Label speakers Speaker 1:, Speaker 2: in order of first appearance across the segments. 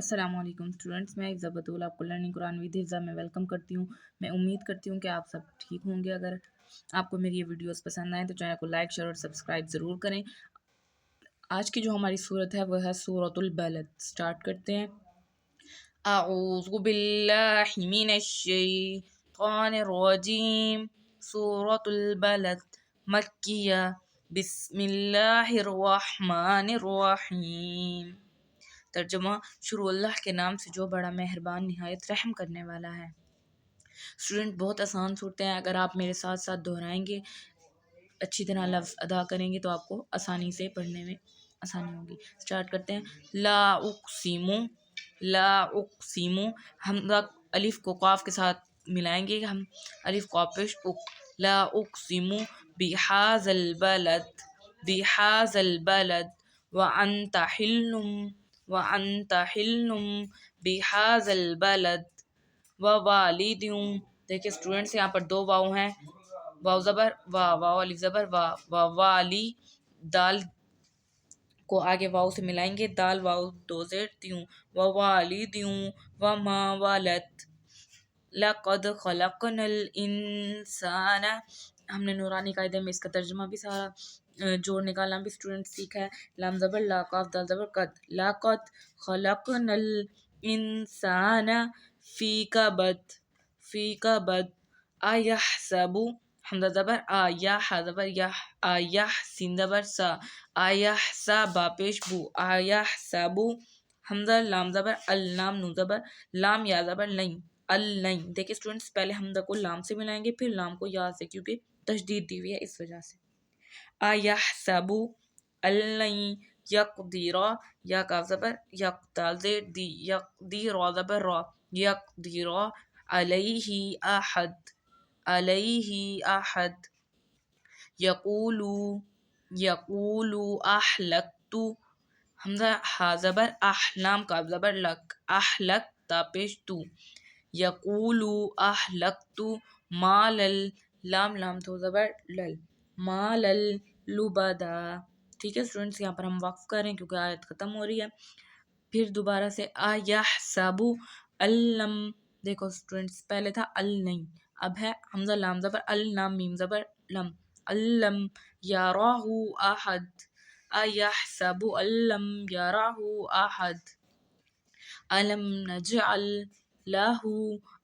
Speaker 1: السلام علیکم اسٹوڈنٹس، میں حفظہ بطول آپ کو لرننگ قرآن ود حفظہ میں ویلکم کرتی ہوں۔ میں امید کرتی ہوں کہ آپ سب ٹھیک ہوں گے۔ اگر آپ کو میری یہ ویڈیوز پسند آئیں تو چینل کو لائک، شیئر اور سبسکرائب ضرور کریں۔ آج کی جو ہماری صورت ہے وہ ہے سورۃ البلد۔ سٹارٹ کرتے ہیں۔ اعوذ باللہ من الشیطان الرجیم۔ سورۃ البلد مکیہ، بسم اللہ الرحمن الرحیم۔ ترجمہ: شروع اللہ کے نام سے جو بڑا مہربان نہایت رحم کرنے والا ہے۔ اسٹوڈنٹ، بہت آسان صورتیں ہیں، اگر آپ میرے ساتھ ساتھ دہرائیں گے، اچھی طرح لفظ ادا کریں گے تو آپ کو آسانی سے پڑھنے میں آسانی ہوگی۔ سٹارٹ کرتے ہیں۔ لا اقسم، لا اقسم، ہم الف کو قاف کے ساتھ ملائیں گے، ہم الف قاف پیش اک، لا اقسم بہذا البلد، بہذا البلد، وانت حل، وانت حل بہذا البلد، ووالد۔ دیکھیں اسٹوڈنٹس، یہاں پر دو واو ہیں، واو زبر وا، واو الف زبر وا، ووالی، دال کو آگے واو سے ملائیں گے، دال واو دو زیر تیوں، ووالدیوں، وما ولد، لقد خلقنا الانسان۔ ہم نے نورانی قاعدے میں اس کا ترجمہ بھی سارا جوڑ نکالنا بھی اسٹوڈنٹ سیکھا ہے۔ لام زبر لا، قاف دال زبر قد، لقد خلقنا الانسان فی کبد، فی کبد، ایحسب، حمزہ زبر آ، یا ہا زبر یح، ایح، سین زبر سا، ایحسب پیش بو، ایحسب، حمزہ لام زبر ال، لام نون زبر لام، یا زبر لین، اللین۔ دیکھیں اسٹوڈنٹس، پہلے حمزہ کو لام سے ملائیں گے، پھر لام کو یا سے، کیونکہ تشدید دی ہوئی ہے اس وجہ سے۔ ایحسب اللین یقدر، یا کاف زبر یک، دال زیر دی، یقدر زبر را، یقدر علیہ احد، علیہ احد، یقول، یقول احلقت، حمزہ ہا زبر اح، لام کاف زبر لک، احلق تا پیش تو، یقول احلقت مالل، لام لام تو زبر لل، مالل لبدا۔ ٹھیک ہے اسٹوڈنٹس، یہاں پر ہم وقف کر رہے ہیں کیونکہ آیت ختم ہو رہی ہے۔ پھر دوبارہ سے ایحسب اللم، دیکھو اسٹوڈنٹس پہلے تھا النین، اب ہے حمزہ لام زبر ال، لام میم زبر لم، اللم یراہ احد، ایحسب اللم یراہ احد، الم نجعل لہ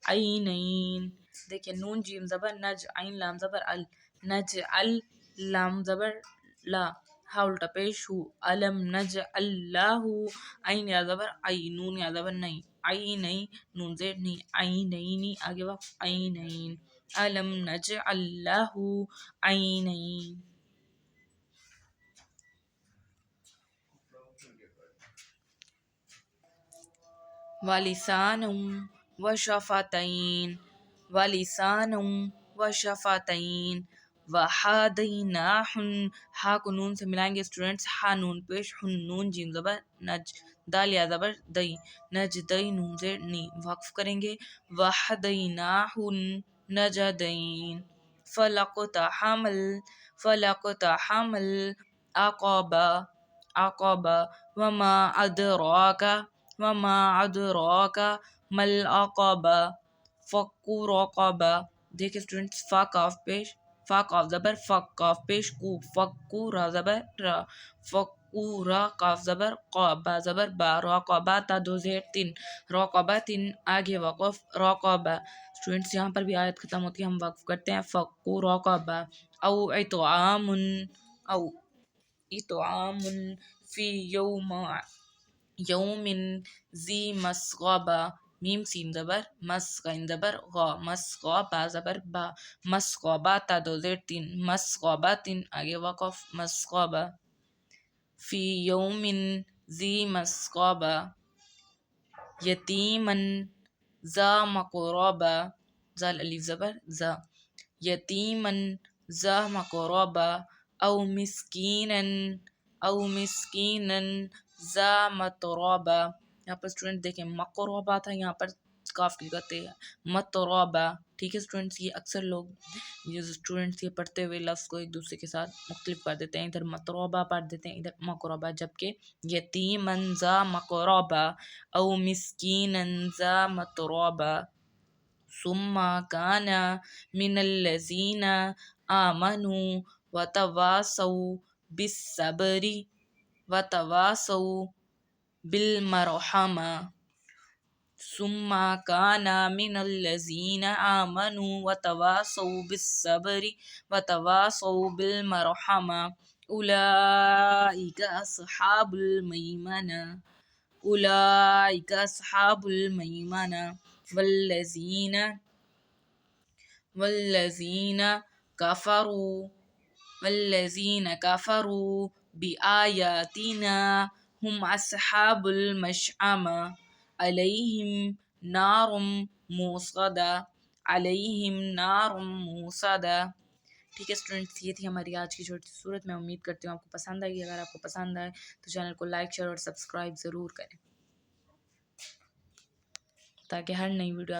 Speaker 1: عینین۔ دیکھیں نون جیم زبر نج، عین لام زبر ال، نجعل، لام زبر لا، ہا الٹا پیش ہو، الم نجعل لہ عین، یا زبر عی، نون یا زبر نہیں، عینین، نون زیر نہیں، عینین، آگے وقف، عینین، الم نجعل لہ عینین۔ وَلِسَانًا وَشَفَتَيْن، وَلِسَانًا وَشَفَتَيْن، وَہَدَيْنَاهُ، ہا کو نون سے ملائیں گے اسٹوڈنٹس، ہا نون پیش ہن، نون جیم زبر نج، دال یا زبر دئی، نجدئی، نون زیر نی، وقف کریں گے، وَہَدَيْنَاهُ النَّجْدَيْن، فَلَقْتَحَمَ الْعَقَبَةَ، عقبہ، وَمَا أَدْرَاكَ، وَمَا أَدْرَاكَ مَا الْعَقَبَةُ، فَكُّ رَقَبَةٍ۔ دیکھیں اسٹوڈنٹس، فا کاف پیش، فا کاف زبر فک، کاف پیش کو، فکو، را زبر را، فکو، را کاف زبر قا، با زبر با، رقبہ تا دو زیر تین، رقبہ تین، آگے وقف، رقبہ۔ اسٹوڈنٹس یہاں پر بھی آیت ختم ہوتی ہے، ہم وقف کرتے ہیں، فکو رقبہ، او اطعام، او اطعام فی یوم ذی مسغبہ، میم سین زبر مس، غین زبر غا، مسغبہ زبر با، مسغبہ تا دو زیر تین، مسغبۃ، آگے وقف، مسغبہ، فی یوم ذی مسغبہ، یتیما ذا مقربہ، زال الف زبر ذا، یتیما ذا مقربہ، او مسکینا، او مسکینا ذا متربہ۔ یہاں پر اسٹوڈنٹ دیکھیں مقربہ تھا، یہاں پر کاف کی کرتے ہیں مترابا. ٹھیک ہے اسٹوڈنٹس، یہ اکثر لوگ یہ اسٹوڈنٹس یہ پڑھتے ہوئے لفظ کو ایک دوسرے کے ساتھ مختلف کر دیتے ہیں، ادھر مترابا پڑھ دیتے ہیں، ادھر مقربا، جبکہ یتیمن ذا مقربا او مسکینا ذا مترابا ثم كان من الذين آمنوا وتواصوا بالصبر وتواصوا بالمرحمة ثم كان من الذين آمنوا وتواصوا بالصبر وتواصوا بالمرحمة أولئك أصحاب الميمنة أولئك أصحاب الميمنة والذين كفروا بآياتنا هم أصحاب المشأمة عليهم نار موصدة. ٹھیک ہے اسٹوڈنٹس، یہ تھی ہماری آج کی چھوٹی سی صورت. میں امید کرتی ہوں آپ کو پسند آئی. اگر آپ کو پسند آئے تو چینل کو لائک شیئر اور سبسکرائب ضرور کریں تاکہ ہر نئی ویڈیو